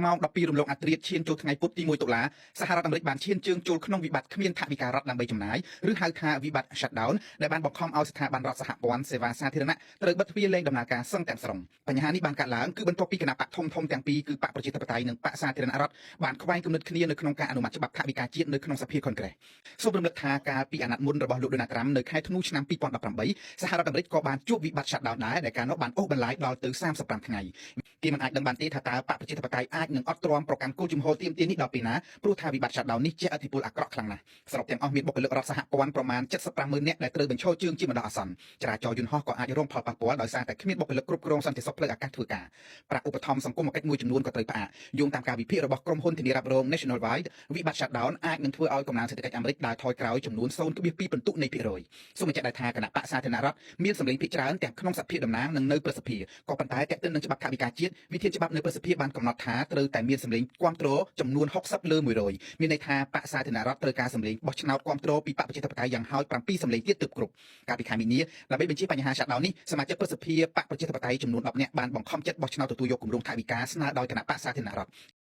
ម៉ោង12រំលងអាធ្រាត្រឈានចូលថ្ងៃពុធទី1តុលាសហរដ្ឋអាមេរិកបានឈានជើងចូលក្នុងវិបត្តិគ្មានថវិការដ្ឋដើម្បីចំណាយឬហៅថាវិបត្តិ shutdown ដែលបានបង្ខំឲ្យស្ថាប័នរដ្ឋសហព័ន្ធសេវាសាធារណៈត្រូវបិទទ្វារលែងដំណើរការសឹងទាំងស្រុងបញ្ហានេះបានកើតឡើងគឺបន្ទាប់ពីគណៈបកធំទាំងពីរគឺបកប្រជាធិបតេយ្យនិងបកសាធារណរដ្ឋបានខ្វែងគំនិតគ្នានៅក្នុងការអនុម័តច្បាប់ថវិកាជាតិនៅក្នុងសភាខុនក្រេសសូមរំលឹកថាកាលពីអាណត្តិមុនរបស់លោកដូណាល់ត្រាំនៅខែធ្នូឆ្នាំ2018សហរដ្ឋអាមេរិកក៏បានជួបវិបត្តិ shutdown ដែរដែលកាលនោះបានអូសបន្លាយដល់ទៅ35ថ្ងៃគេមិនអាចដឹងបានទេថាតើបកប្រជាធិបតេយ្យអាចនឹងអត់ទ្រាំប្រកាន់គោលជំហរទាមទារនេះដល់ពេលណាព្រោះថាវិបត្តិ shutdown នេះជះឥទ្ធិពលអាក្រក់ខ្លាំងណាស់សរុបទាំងអស់មានបុគ្គលិករដ្ឋសហព័ន្ធប្រមាណ750,000នាក់ដែលត្រូវបញ្ឈរជើងជាបណ្ដោះអាសន្នចរាចរណ៍យន្តហោះក៏អាចរងផលប៉ះពាល់ដោយសារតែគ្មានបុគ្គលិកគ្រប់គ្រងសន្តិសុខផ្លូវអាកាសធ្វើការប្រាក់ឧបត្ថម្ភសង្គមកិច្ចមួយចំនួនក៏ត្រូវផ្អាកយោងតាមការវិភាគរបស់ក្រុមហ៊ុនធានារ៉ាប់រង National Wide វិបត្តិ shutdown អាចនឹងធ្វើឲ្យកំណើនសេដ្ឋកិច្ចអាមេរិកដើរថយក្រោយចំនួន0.2%នៃភាគរយសូមបញ្ជាក់ដែរថាគណៈបកសាធារណរដ្ឋមានសម្លេងភាគច្រើនទាំងក្នុងសភាតំណាងនិងនៅព្រឹទ្ធសភាក៏ប៉ុន្តែតេតិននឹងច្បាប់ថវិកាជាតិវិធានច្បាប់នៅព្រឹទ្ធសភាបានកំណត់ថាត្រូវតែមានសម្លេងគាំទ្រចំនួន60លើ100មានន័យថាបកសាធារណរដ្ឋត្រូវការសម្លេងបោះឆ្នោតគាំទ្រពីបកប្រជាធិបតេយ្យយ៉ាងហោច7សម្លេងទៀតទើបគ្រប់កាលពីខែមីនាដើម្បីបញ្ជាបញ្ហា shutdown នេះសមាជិកព្រឹទ្ធសភាបកប្រជាធិបតេយ្យចំនួន10នាក់បានបង្ខំចិត្តបោះឆ្នោតទទួលយកគម្រោងថវិកាស្នើដោយគណៈបកសាធារណរដ្ឋ